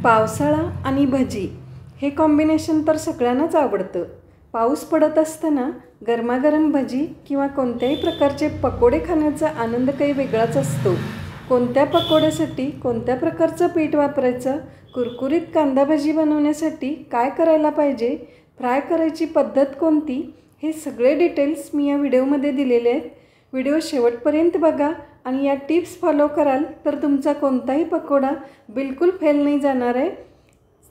पावसाळा आणि भजी हे कॉम्बिनेशन तर सगळ्यांनाच आवडतं। पाऊस पडत असताना गरमागरम भजी किंवा कोणत्याही प्रकारचे पकोडे खाण्याचा आनंद काही वेगळाच असतो। कोणत्या पकोड्यासाठी कोणत्या प्रकारचं पीठ वापरायचं, कुरकुरीत कांदा भजी बनवण्यासाठी काय करायला पाहिजे, फ्राय करायची पद्धत कोणती, हे सगळे डिटेल्स मी या व्हिडिओमध्ये दिलेले आहेत। व्हिडिओ शेवटपर्यंत बघा आणि या टिप्स फॉलो कराल तर तुमचा कोणताही पकोडा बिलकुल फेल नाही जाणार आहे।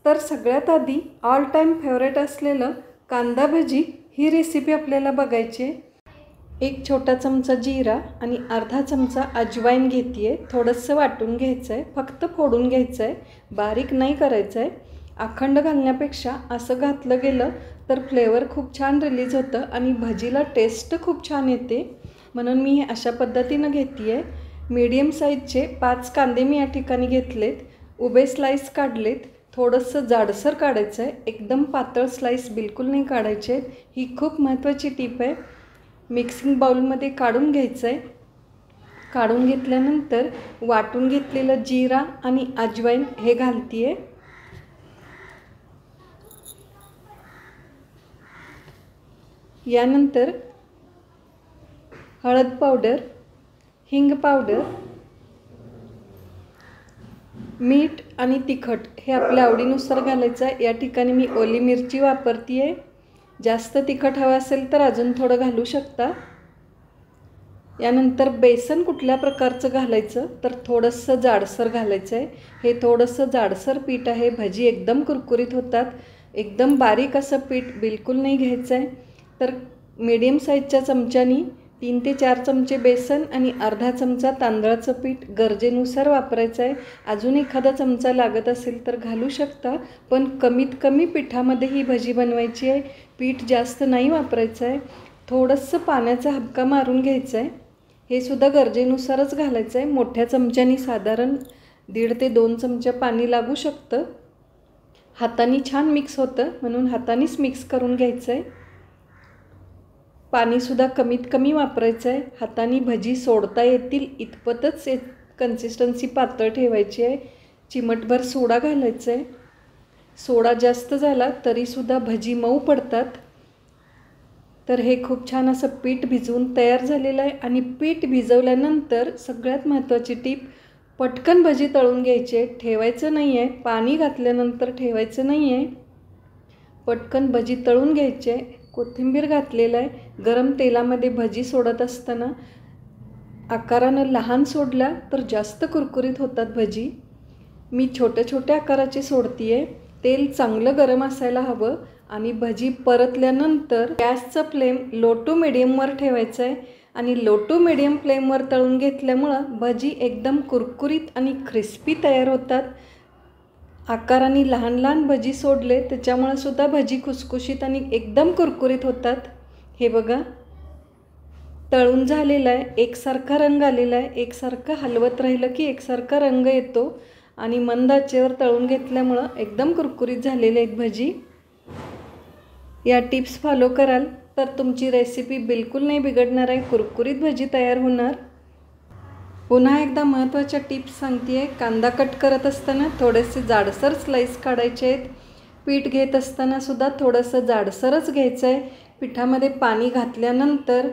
तर सगळ्यात आधी ऑल टाइम फेवरेट असलेलं कांदा भजी ही रेसिपी आपल्याला बघायची आहे। एक छोटा चमचा जीरा आणि अर्धा चमचा अजवाईन घेते, थोडंसं वाटून घ्यायचं आहे, फक्त फोडून घ्यायचं आहे, बारीक नाही करायचं आहे। अखंड घालण्यापेक्षा असं घातलं गेलं तर फ्लेवर खूप छान रिलीज होतं आणि भजीला टेस्ट खूप छान येते, म्हणून मी अशा पद्धतीनं घेते आहे। मीडियम साईजचे 5 कांदे मी या ठिकाणी घेतलेत, उभे स्लाइस काढलेत, थोडंसं जाडसर काढायचं आहे, एकदम पातळ स्लाइस बिलकुल नाही काढायचे आहेत। ही खूप महत्त्वाची टिप आहे। मिक्सिंग बाउलमध्ये काढून घ्यायचं आहे। काढून घेतल्यानंतर वाटून घेतलेलं जीरा आणि अजवाईन हे घालते आहे। यानंतर हळद पावडर, हिंग पावडर, मीठ आणि तिखट हे आपल्या आवडीनुसार घालायचं आहे। या ठिकाणी मी ओली मिरची वापरते आहे, जास्त तिखट हवं असेल तर अजून थोडं घालू शकता। यानंतर बेसन कुठल्या प्रकारचं घालायचं तर थोडंसं जाडसर घालायचं आहे। हे थोडंसं जाडसर पीठ आहे, भजी एकदम कुरकुरीत होतात। एकदम बारीक असं पीठ बिलकुल नाही घ्यायचं आहे। तर मीडियम साईजच्या चमच्यानी 3 ते 4 चमचे बेसन आणि अर्धा चमचा तांदळाचं पीठ गरजेनुसार वापरायचं आहे। अजून एखादा चमचा लागत असेल तर घालू शकता, पण कमीत कमी पिठामध्ये ही भजी बनवायची आहे, पीठ जास्त नाही वापरायचं आहे। थोडंसं पाण्याचा हबका मारून घ्यायचं आहे, हे सुद्धा गरजेनुसारच घालायचं आहे। मोठ्या चमच्यानी साधारण 1.5 ते 2 चमचे पाणी लागू शकतं। हाताने छान मिक्स होतं, म्हणून हातानेच मिक्स करून घ्यायचं आहे। पाणीसुद्धा कमीत कमी वापरायचं आहे, हाताने भजी सोडता येतील इतपतच कन्सिस्टन्सी पातळ ठेवायची आहे। चिमटभर सोडा घालायचं आहे, सोडा जास्त झाला तरीसुद्धा भजी मऊ पडतात। तर हे खूप छान असं पीठ भिजवून तयार झालेलं आहे आणि पीठ भिजवल्यानंतर सगळ्यात महत्त्वाची टीप, पटकन भजी तळून घ्यायची आहे, ठेवायचं नाही आहे, पाणी घातल्यानंतर ठेवायचं नाही आहे, पटकन भजी तळून घ्यायची आहे। कोथिंबीर घातलेलं आहे, गरम तेलामध्ये भजी सोडत असताना आकारानं लहान सोडल्या तर जास्त कुरकुरीत होतात भजी। मी छोट्या छोट्या आकाराची सोडते आहे। तेल चांगलं गरम असायला हवं आणि भजी परतल्यानंतर गॅसचं फ्लेम लो टू मिडियमवर ठेवायचं आहे आणि लो टू मिडियम फ्लेमवर तळून घेतल्यामुळं भजी एकदम कुरकुरीत आणि क्रिस्पी तयार होतात। आकाराने लहान लहान भजी सोडले त्याच्यामुळे सुद्धा भजी खुसखुशीत आणि एकदम कुरकुरीत होतात। हे बघा, तळून झालेलं आहे, एकसारखा रंग आलेला आहे, एकसारखं हलवत राहिलं की एकसारखा रंग येतो आणि मंद आचेवर तळून घेतल्यामुळं एकदम कुरकुरीत झालेले आहेत भजी। या टिप्स फॉलो कराल तर तुमची रेसिपी बिलकुल नाही बिघडणार आहे, कुरकुरीत भजी तयार होणार। पुन्हा एकदा महत्त्वाच्या टिप्स सांगते आहे। कांदा कट करत असताना थोडेसे जाडसर स्लाइस काढायचे आहेत, पीठ घेत असताना सुद्धा थोडंसं जाडसरच घ्यायचं आहे। पिठामध्ये पाणी घातल्यानंतर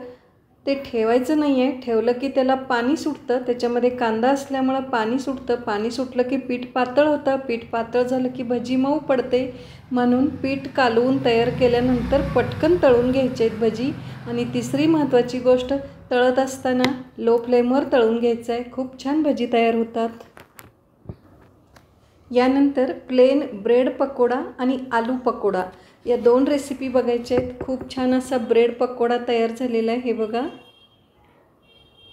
ते ठेवायचं नाही आहे, ठेवलं की त्याला पाणी सुटतं, त्याच्यामध्ये कांदा असल्यामुळं पाणी सुटतं, पाणी सुटलं की पीठ पातळ होतं, पीठ पातळ झालं की भजी मऊ पडते, म्हणून पीठ कालवून तयार केल्यानंतर पटकन तळून घ्यायचे आहेत भजी। आणि तिसरी महत्त्वाची गोष्ट, तळत असताना लो फ्लेमवर तळून घ्यायचं आहे, खूप छान भजी तयार होतात। यानंतर प्लेन ब्रेड पकोडा आणि आलू पकोडा या 2 रेसिपी बघायच्या आहेत। खूप छान असा ब्रेड पकोडा तयार झालेला आहे, हे बघा,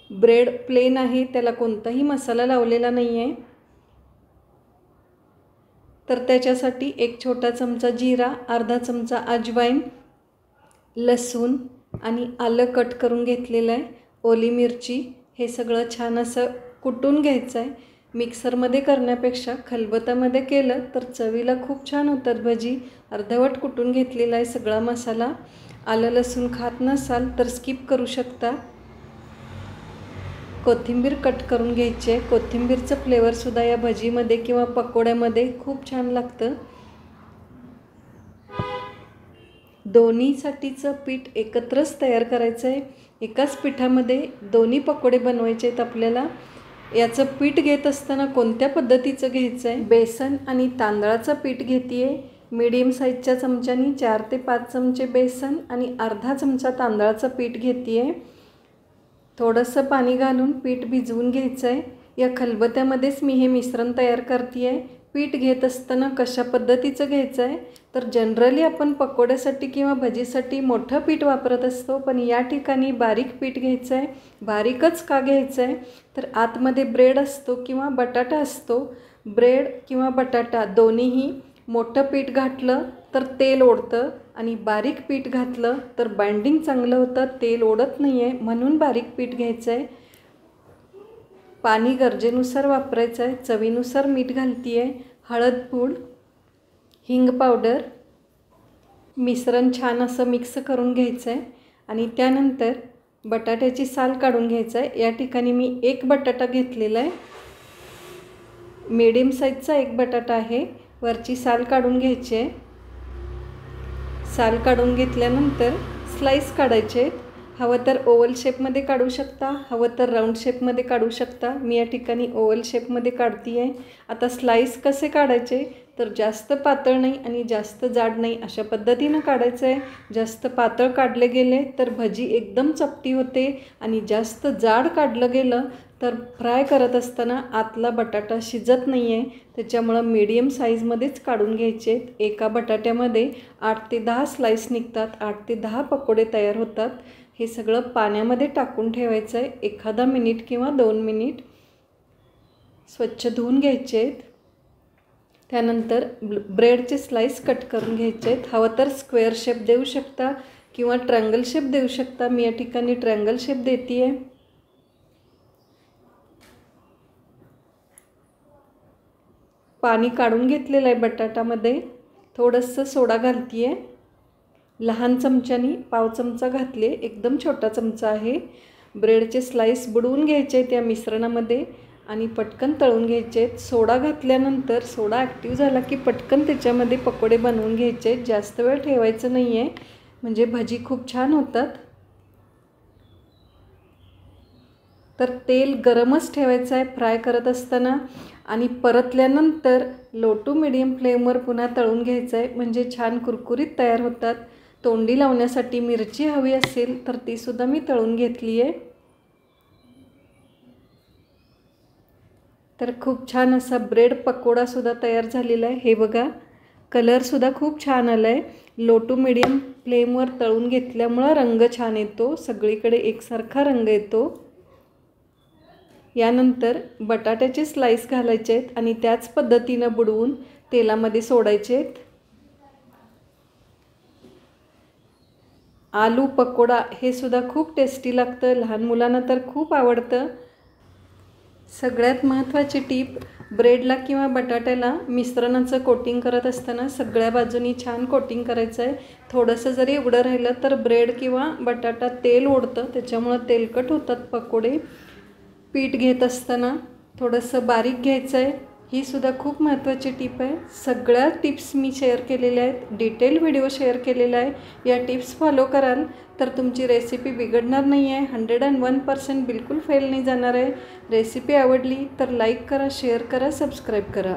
ब्रेड प्लेन आहे, त्याला कोणताही मसाला लावलेला नाही आहे। तर त्याच्यासाठी 1 छोटा चमचा जीरा, अर्धा चमचा अजवाईन, लसूण आणि आलं कट करून घेतलेलं आहे, ओली मिरची, हे सगळं छान असं कुटून घ्यायचं आहे। मिक्सरमध्ये करण्यापेक्षा खलबत्त्यामध्ये केलं तर चवीला खूप छान होतात भजी। अर्धवट कुटून घेतलेला आहे सगळा मसाला। आलं लसूण खात नसाल तर स्किप करू शकता। कोथिंबीर कट करून घ्यायची आहे। कोथिंबीरचं फ्लेवरसुद्धा या भजीमध्ये किंवा पकोड्यामध्ये खूप छान लागतं। दोन्हीसाठीचं पीठ एकत्रच तयार करायचं आहे। एकाच पिठामध्ये दोन्ही पकोडे बनवायचे आहेत आपल्याला। याचं पीठ घेत असताना कोणत्या पद्धतीचं घ्यायचं आहे? बेसन आणि तांदळाचं पीठ घेते आहे। मीडियम साईजच्या चमच्यानी 4 ते 5 चमचे बेसन आणि अर्धा चमचा तांदळाचं पीठ घेते आहे। थोडंसं पाणी घालून पीठ भिजवून घ्यायचं आहे। या खलबत्त्यामध्येच मी हे मिश्रण तयार करते आहे। पीठ घेत असताना कशा पद्धतीचं घ्यायचं आहे तर जनरली आपण पकोड्यासाठी किंवा भजीसाठी मोठं पीठ वापरत असतो, पण या ठिकाणी बारीक पीठ घ्यायचं आहे। बारीकच का घ्यायचं आहे तर आतमध्ये ब्रेड असतो किंवा बटाटा असतो। ब्रेड किंवा बटाटा दोन्हीही मोठं पीठ घातलं तर तेल ओढतं आणि बारीक पीठ घातलं तर बाइंडिंग चांगलं होतं, तेल ओढत नाही आहे, म्हणून बारीक पीठ घ्यायचं आहे। पाणी गरजेनुसार वापरायचं आहे। चवीनुसार मीठ घालते आहे, हळद पूड, हिंग पावडर। मिश्रण छान असं मिक्स करून घ्यायचं आहे आणि त्यानंतर बटाट्याची साल काढून घ्यायचं आहे। या ठिकाणी मी 1 बटाटा घेतलेला आहे, मीडियम साईजचा 1 बटाटा आहे। वरची साल काढून घ्यायची आहे। साल काढून घेतल्यानंतर स्लाइस काढायचे आहेत। हवं तर ओव्हल शेपमध्ये काढू शकता, हवं तर राऊंड शेपमध्ये काढू शकता। मी या ठिकाणी ओव्हल शेपमध्ये काढते आहे। आता स्लाइस कसे काढायचे तर जास्त पातळ नाही आणि जास्त जाड नाही अशा पद्धतीनं काढायचं आहे। जास्त पातळ काढले गेले तर भजी एकदम चपटी होते आणि जास्त जाड काढलं गेलं तर फ्राय करत असताना आतला बटाटा शिजत नाही आहे। त्याच्यामुळं मीडियम साईजमध्येच काढून घ्यायचे। एका बटाट्यामध्ये 8 ते 10 स्लाइस निघतात, 8 ते 10 पकोडे तयार होतात। हे सगळं पाण्यामध्ये टाकून ठेवायचं आहे। एखादा मिनिट किंवा 2 मिनिट स्वच्छ धुवून घ्यायचे आहेत। त्यानंतर ब्रेडचे स्लाइस कट करून घ्यायचे आहेत। हवं तर स्क्वेअर शेप देऊ शकता किंवा ट्रायंगल शेप देऊ शकता। मी या ठिकाणी ट्रायंगल शेप देते आहे। पाणी काढून घेतलेलं आहे बटाटामध्ये, थोडंसं सोडा घालते आहे। लहान चमच्यानी पाव चमचा घातले, एकदम छोटा चमचा आहे। ब्रेडचे स्लाइस बुडवून घ्यायचे त्या मिश्रणामध्ये आणि पटकन तळून घ्यायचे। सोडा घातल्यानंतर सोडा ॲक्टिव्ह झाला की पटकन त्याच्यामध्ये पकोडे बनवून घ्यायचे। जास्त वेळ ठेवायचं नाही आहे, म्हणजे भजी खूप छान होतात। तर तेल गरमच ठेवायचं आहे फ्राय करत असताना आणि परतल्यानंतर लो टू मीडियम फ्लेमवर पुन्हा तळून घ्यायचं आहे, म्हणजे छान कुरकुरीत तयार होतात। तोंडी लावण्यासाठी मिरची हवी असेल तर तीसुद्धा मी तळून घेतली आहे। तर खूप छान असा ब्रेड पकोडासुद्धा तयार झालेला आहे। हे बघा, कलरसुद्धा खूप छान आला आहे। लो टू मीडियम फ्लेमवर तळून घेतल्यामुळं रंग छान येतो, सगळीकडे एकसारखा रंग येतो। यानंतर बटाट्याचे स्लाइस घालायचे आहेत आणि त्याच पद्धतीनं बुडवून तेलामध्ये सोडायचे आहेत। आलू पकोडा हे सुद्धा खूप टेस्टी लागतं, लहान मुलांना तर खूप आवडतं। सगळ्यात महत्त्वाची टीप, ब्रेडला किंवा बटाट्याला मिश्रणाचं कोटिंग करत असताना सगळ्या बाजूनी छान कोटिंग करायचं आहे। थोडंसं जरी उघडं राहिलं तर ब्रेड किंवा बटाटा तेल ओढतं, त्याच्यामुळं तेलकट होतात पकोडे। पीठ घेत असताना थोडंसं बारीक घ्यायचं आहे, ही सुद्धा खूप महत्त्वाची टीप आहे। सगळ्या टिप्स मी शेअर केलेल्या आहेत, डिटेल व्हिडिओ शेअर केलेला आहे। या टिप्स फॉलो कराल तर तुमची रेसिपी बिघडणार नाही आहे, 101% बिलकुल फेल नाही जाणार आहे। रेसिपी आवडली तर लाईक करा, शेअर करा, सबस्क्राईब करा।